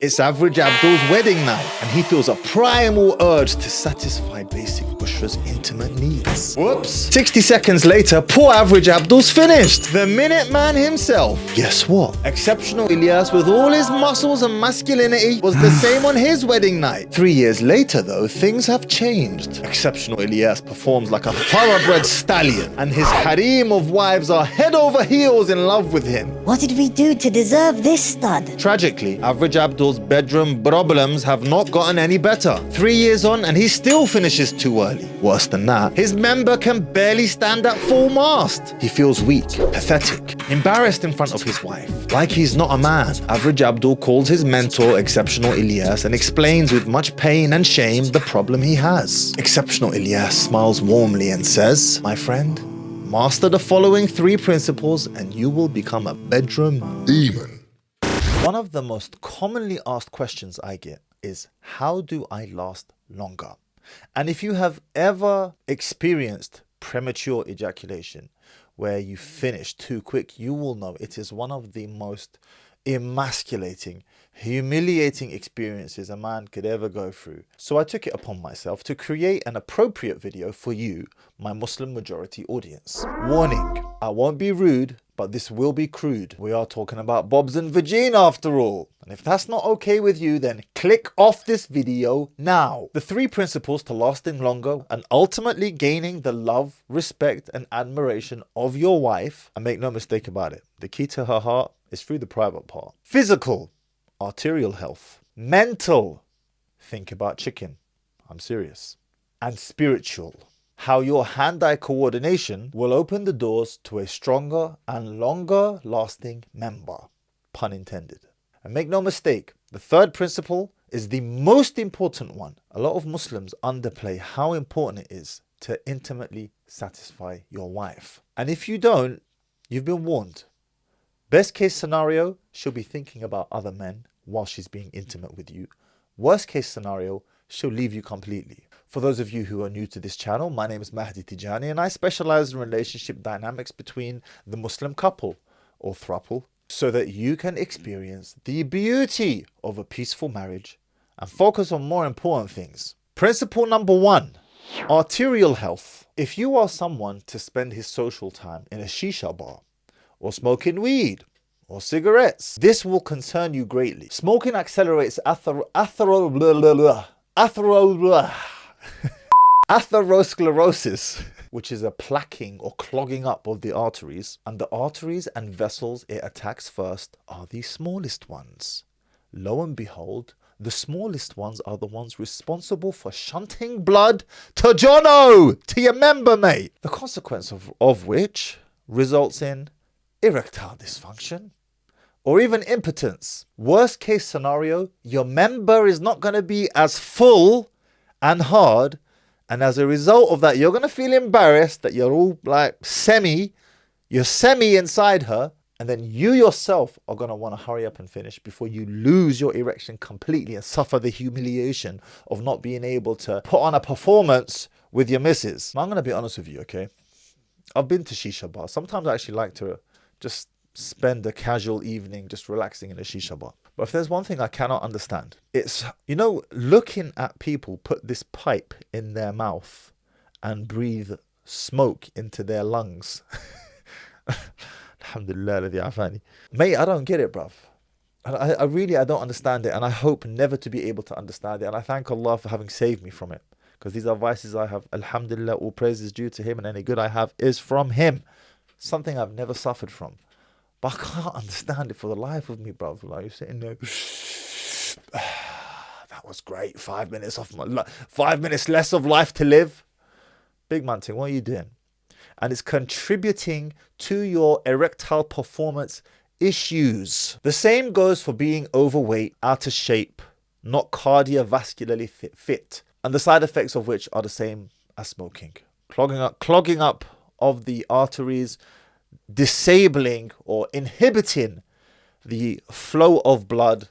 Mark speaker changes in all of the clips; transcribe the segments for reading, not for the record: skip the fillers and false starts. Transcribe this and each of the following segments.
Speaker 1: It's Average Abdul's wedding night, and he feels a primal urge to satisfy basic Bushra's intimate needs. Whoops! 60 seconds later, poor Average Abdul's finished. The Minute Man himself. Guess what? Exceptional Ilyas, with all his muscles and masculinity, was the same on his wedding night. 3 years later, though, things have changed. Exceptional Ilyas performs like a thoroughbred stallion, and his harem of wives are head over heels in love with him.
Speaker 2: What did we do to deserve this stud?
Speaker 1: Tragically, Average Abdul's bedroom problems have not gotten any better. 3 years on and he still finishes too early. Worse than that, his member can barely stand at full mast. He feels weak, pathetic, embarrassed in front of his wife. Like he's not a man, Average Abdul calls his mentor, Exceptional Ilyas, and explains with much pain and shame the problem he has. Exceptional Ilyas smiles warmly and says, "My friend, master the following 3 principles and you will become a bedroom demon." One of the most commonly asked questions I get is, how do I last longer? And if you have ever experienced premature ejaculation, where you finish too quick, you will know it is one of the most emasculating, humiliating experiences a man could ever go through. So I took it upon myself to create an appropriate video for you, my Muslim majority audience. Warning, I won't be rude, but this will be crude. We are talking about bobs and vagina after all. And if that's not okay with you, then click off this video now. The 3 principles to lasting longer and ultimately gaining the love, respect, and admiration of your wife. And make no mistake about it, the key to her heart is through the private part. Physical, arterial health. Mental, think about chicken. I'm serious. And spiritual, how your hand-eye coordination will open the doors to a stronger and longer lasting member. Pun intended. And make no mistake, the 3rd principle is the most important one. A lot of Muslims underplay how important it is to intimately satisfy your wife. And if you don't, you've been warned. Best case scenario, she'll be thinking about other men while she's being intimate with you. Worst case scenario, she'll leave you completely. For those of you who are new to this channel, my name is Mahdi Tijani and I specialize in relationship dynamics between the Muslim couple or throuple, so that you can experience the beauty of a peaceful marriage and focus on more important things. Principle number 1, arterial health. If you are someone to spend his social time in a shisha bar, or smoking weed, or cigarettes, this will concern you greatly. Smoking accelerates atherosclerosis, which is a plaquing or clogging up of the arteries, and the arteries and vessels it attacks first are the smallest ones. Lo and behold, the smallest ones are the ones responsible for shunting blood to Jono, to your member, mate. The consequence of which results in erectile dysfunction, or even impotence. Worst case scenario, your member is not going to be as full and hard, and as a result of that, you're going to feel embarrassed that you're all like you're semi inside her, and then you yourself are going to want to hurry up and finish before you lose your erection completely and suffer the humiliation of not being able to put on a performance with your missus. I'm going to be honest with you, okay? I've been to shisha bars. Sometimes I actually like to just spend a casual evening just relaxing in a shisha bar. But if there's one thing I cannot understand, it's, looking at people put this pipe in their mouth and breathe smoke into their lungs. Alhamdulillah, ladhi afani. Mate, I don't get it, bruv. I really don't understand it, and I hope never to be able to understand it. And I thank Allah for having saved me from it, because these are vices I have. Alhamdulillah, all praise is due to Him, and any good I have is from Him. Something I've never suffered from. But I can't understand it for the life of me, bruv. Like, you're sitting there, that was great. 5 minutes off my life. 5 minutes less of life to live. Big man thing, what are you doing? And it's contributing to your erectile performance issues. The same goes for being overweight, out of shape, not cardiovascularly fit, and the side effects of which are the same as smoking. Clogging up of the arteries, disabling or inhibiting the flow of blood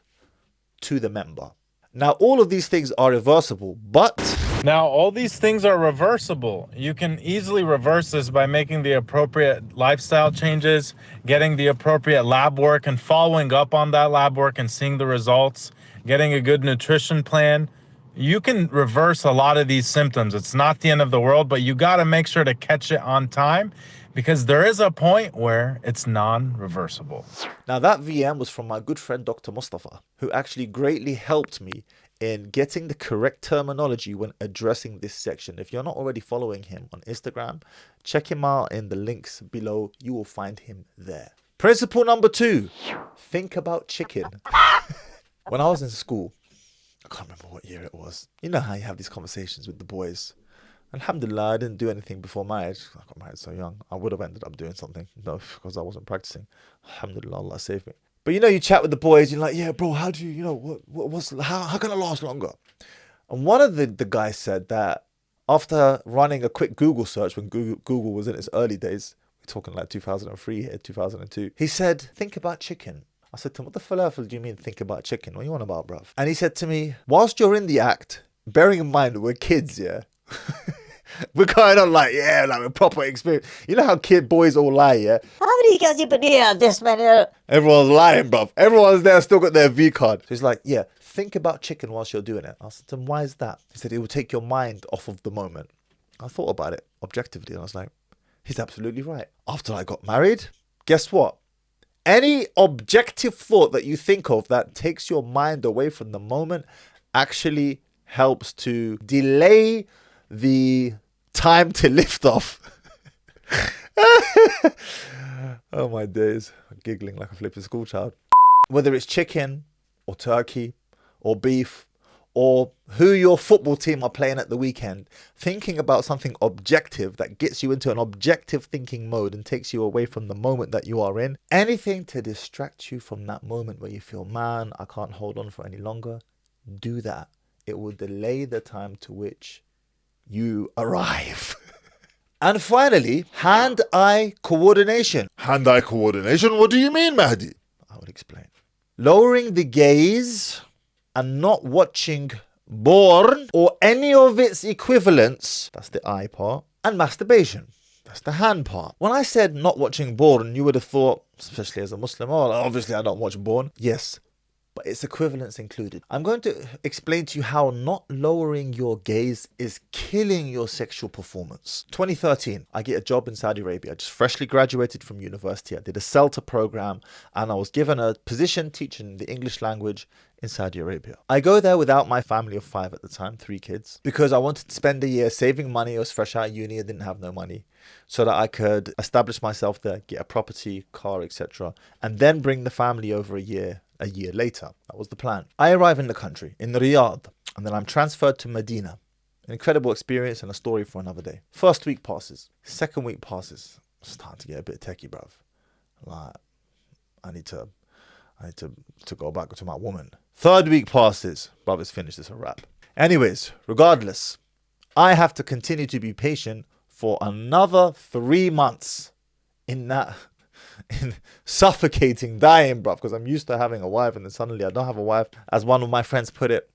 Speaker 1: to the member. Now, all of these things are reversible, but
Speaker 3: now all these things are reversible. You can easily reverse this by making the appropriate lifestyle changes, getting the appropriate lab work and following up on that lab work and seeing the results, getting a good nutrition plan, you can reverse a lot of these symptoms. It's not the end of the world, but you got to make sure to catch it on time because there is a point where it's non-reversible.
Speaker 1: Now, that VM was from my good friend, Dr. Mostafa, who actually greatly helped me in getting the correct terminology when addressing this section. If you're not already following him on Instagram, check him out in the links below. You will find him there. Principle number 2, think about chicken. When I was in school, I can't remember what year it was. You know how you have these conversations with the boys. Alhamdulillah, I didn't do anything before marriage. I got married so young. I would have ended up doing something, no, because I wasn't practicing. Alhamdulillah, Allah saved me. But you know, you chat with the boys, you're like, yeah, bro, how do you, how can I last longer? And one of the guys said that after running a quick Google search when Google was in its early days, we're talking like 2003 here, 2002, he said, think about chicken. I said to him, what the falafel do you mean think about chicken? What are you on about, bruv? And he said to me, whilst you're in the act, bearing in mind we're kids, yeah? We're going on like a proper experience. You know how boys all lie, yeah?
Speaker 2: How many girls you been here? This man.
Speaker 1: Everyone's lying, bruv. Everyone's there, still got their V card. So he's like, yeah, think about chicken whilst you're doing it. I said to him, why is that? He said, it will take your mind off of the moment. I thought about it objectively and I was like, he's absolutely right. After I got married, guess what? Any objective thought that you think of that takes your mind away from the moment actually helps to delay the time to lift off. Oh my days. I'm giggling like a flipping school child. Whether it's chicken or turkey or beef or who your football team are playing at the weekend, thinking about something objective that gets you into an objective thinking mode and takes you away from the moment that you are in. Anything to distract you from that moment where you feel, man, I can't hold on for any longer. Do that. It will delay the time to which you arrive. And finally, hand-eye coordination. Hand-eye coordination? What do you mean, Mahdi? I will explain. Lowering the gaze and not watching porn or any of its equivalents, that's the eye part, and masturbation, that's the hand part. When I said not watching porn, you would have thought, especially as a Muslim, oh, obviously I don't watch porn. Yes, but its equivalents included. I'm going to explain to you how not lowering your gaze is killing your sexual performance. 2013, I get a job in Saudi Arabia. I just freshly graduated from university. I did a CELTA program and I was given a position teaching the English language in Saudi Arabia. I go there without my family of 5 at the time, 3 kids, because I wanted to spend a year saving money. I was fresh out of uni, I didn't have no money, so that I could establish myself there, get a property, car, etc., and then bring the family over a year later. That was the plan. I arrive in the country, in Riyadh, and then I'm transferred to Medina. An incredible experience and a story for another day. First week passes. Second week passes. I'm starting to get a bit techie, bruv. Like, I need to go back to my woman. Third week passes. Bruv, it's finished. It's a wrap. Anyways, regardless, I have to continue to be patient for another 3 months in suffocating, dying, bruv, because I'm used to having a wife and then suddenly I don't have a wife. As one of my friends put it,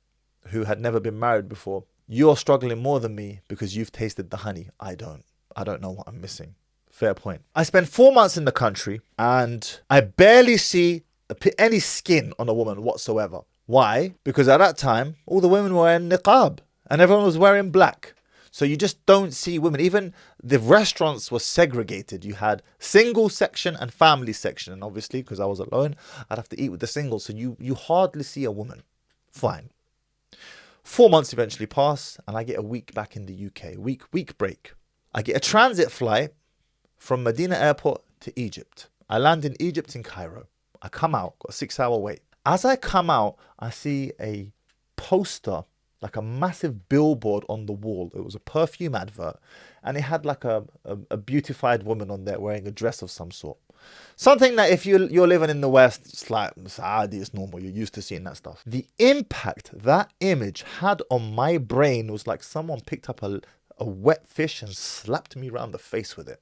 Speaker 1: who had never been married before, you're struggling more than me because you've tasted the honey. I don't know what I'm missing. Fair point. I spent 4 months in the country and I barely see any skin on a woman whatsoever. Why? Because at that time, all the women were wearing niqab and everyone was wearing black. So you just don't see women. Even the restaurants were segregated. You had single section and family section. And obviously, because I was alone, I'd have to eat with the singles. So you hardly see a woman. Fine. 4 months eventually pass and I get a week back in the UK. Week break. I get a transit flight from Medina Airport to Egypt. I land in Egypt in Cairo. I come out, got a 6-hour wait. As I come out, I see a poster, like a massive billboard on the wall. It was a perfume advert and it had like a beautified woman on there wearing a dress of some sort. Something that if you're living in the West, it's like Saudi, it's normal. You're used to seeing that stuff. The impact that image had on my brain was like someone picked up a wet fish and slapped me around the face with it.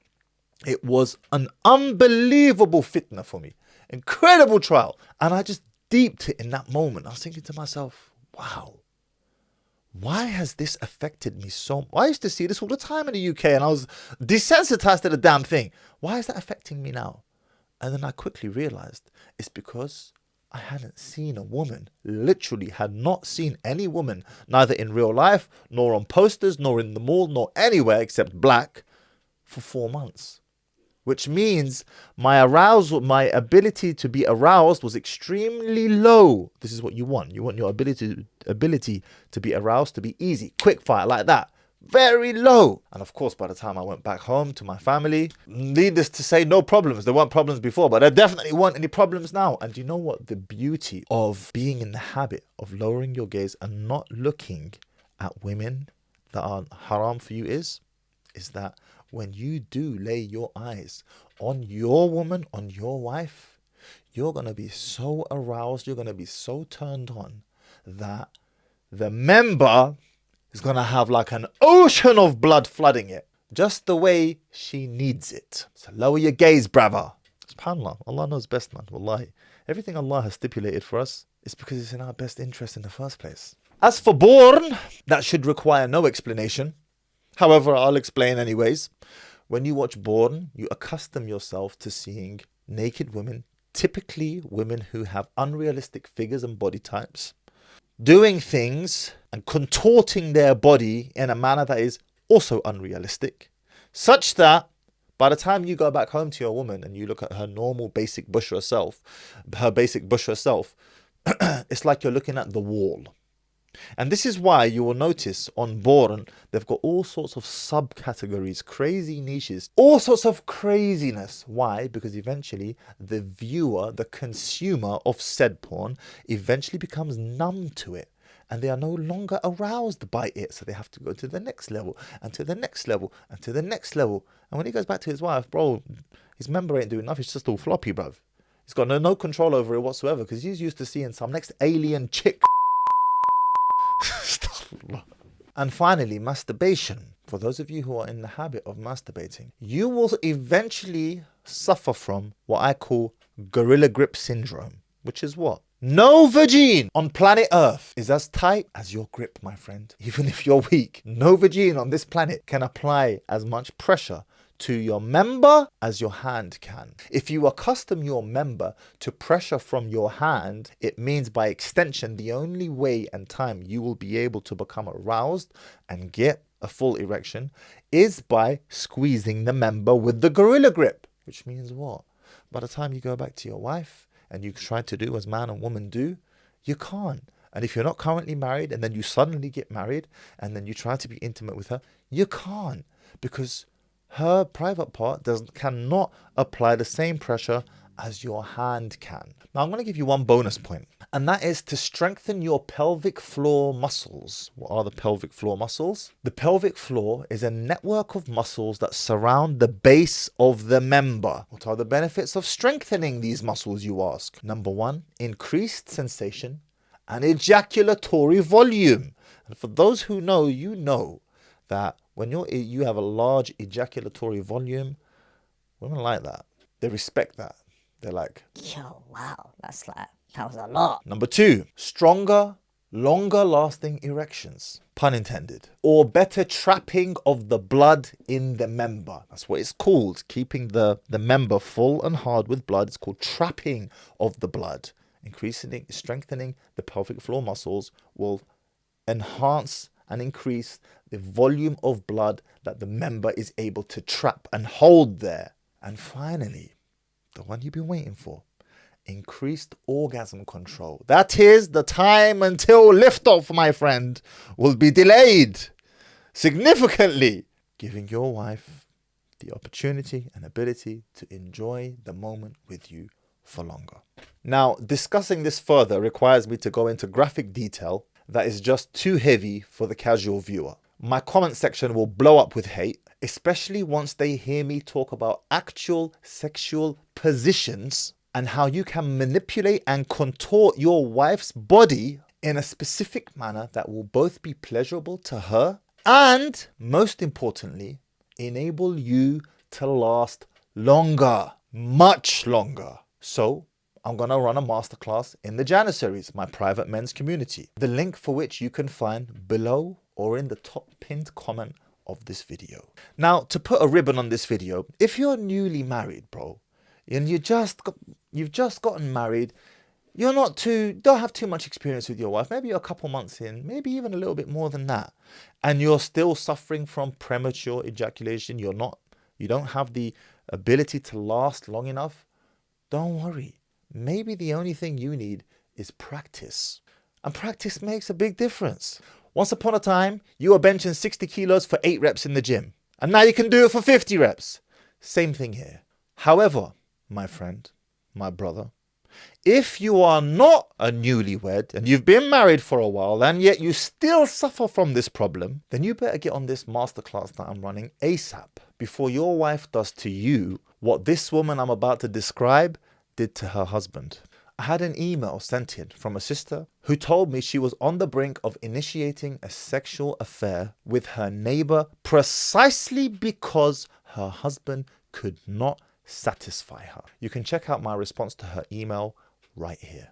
Speaker 1: It was an unbelievable fitna for me. Incredible trial. And I just deeped it in that moment. I was thinking to myself, wow. Why has this affected me so much? I used to see this all the time in the UK and I was desensitized to the damn thing. Why is that affecting me now? And then I quickly realized it's because I hadn't seen a woman, literally had not seen any woman, neither in real life, nor on posters, nor in the mall, nor anywhere except black, for 4 months. Which means my arousal, my ability to be aroused was extremely low. This is what you want. You want your ability to be aroused to be easy, quick fire, like that. Very low. And of course, by the time I went back home to my family, needless to say, no problems. There weren't problems before, but there definitely weren't any problems now. And you know what the beauty of being in the habit of lowering your gaze and not looking at women that are haram for you is that when you do lay your eyes on your woman, on your wife, you're going to be so aroused, you're going to be so turned on that the member is going to have like an ocean of blood flooding it, just the way she needs it. So lower your gaze, brother. SubhanAllah, Allah knows best, man. Wallahi. Everything Allah has stipulated for us is because it's in our best interest in the first place. As for born, that should require no explanation. However, I'll explain anyways. When you watch Born, you accustom yourself to seeing naked women, typically women who have unrealistic figures and body types, doing things and contorting their body in a manner that is also unrealistic, such that by the time you go back home to your woman and you look at her normal basic bushra self, it's like you're looking at the wall. And this is why you will notice on Born, they've got all sorts of subcategories, crazy niches, all sorts of craziness. Why? Because eventually the viewer, the consumer of said porn, eventually becomes numb to it. And they are no longer aroused by it. So they have to go to the next level, and to the next level, and to the next level. And when he goes back to his wife, bro, his member ain't doing nothing. It's just all floppy, bruv. He's got no control over it whatsoever, because he's used to seeing some next alien chick. And finally, masturbation. For those of you who are in the habit of masturbating, you will eventually suffer from what I call gorilla grip syndrome, which is what? No vagine on planet Earth is as tight as your grip, my friend. Even if you're weak, no vagine on this planet can apply as much pressure to your member as your hand can. If you accustom your member to pressure from your hand, it means by extension the only way and time you will be able to become aroused and get a full erection is by squeezing the member with the gorilla grip. Which means what? By the time you go back to your wife and you try to do as man and woman do, you can't. And if you're not currently married and then you suddenly get married and then you try to be intimate with her, you can't, because her private part cannot apply the same pressure as your hand can. Now I'm going to give you one bonus point, and that is to strengthen your pelvic floor muscles. What are the pelvic floor muscles? The pelvic floor is a network of muscles that surround the base of the member. What are the benefits of strengthening these muscles, you ask? Number one, increased sensation and ejaculatory volume. And for those who know, you know that when you have a large ejaculatory volume, women like that. They respect that. They're like,
Speaker 2: Yo, wow, that was a lot.
Speaker 1: Number two, stronger, longer lasting erections, pun intended, or better trapping of the blood in the member. That's what it's called. Keeping the member full and hard with blood. It's called trapping of the blood. Strengthening the pelvic floor muscles will enhance and increase the volume of blood that the member is able to trap and hold there. And finally, the one you've been waiting for, increased orgasm control. That is, the time until liftoff, my friend, will be delayed significantly, giving your wife the opportunity and ability to enjoy the moment with you for longer. Now, discussing this further requires me to go into graphic detail that is just too heavy for the casual viewer. My comment section will blow up with hate, especially once they hear me talk about actual sexual positions and how you can manipulate and contort your wife's body in a specific manner that will both be pleasurable to her and, most importantly, enable you to last longer, much longer. So, I'm going to run a masterclass in the Janissaries, my private men's community, the link for which you can find below or in the top pinned comment of this video. Now, to put a ribbon on this video, if you're newly married, bro, and you've just gotten married, don't have too much experience with your wife. Maybe you're a couple months in, maybe even a little bit more than that. And you're still suffering from premature ejaculation. You don't have the ability to last long enough. Don't worry. Maybe the only thing you need is practice. And practice makes a big difference. Once upon a time, you were benching 60 kilos for 8 reps in the gym. And now you can do it for 50 reps. Same thing here. However, my friend, my brother, if you are not a newlywed and you've been married for a while and yet you still suffer from this problem, then you better get on this masterclass that I'm running ASAP before your wife does to you what this woman I'm about to describe did to her husband. I had an email sent in from a sister who told me she was on the brink of initiating a sexual affair with her neighbor precisely because her husband could not satisfy her. You can check out my response to her email right here.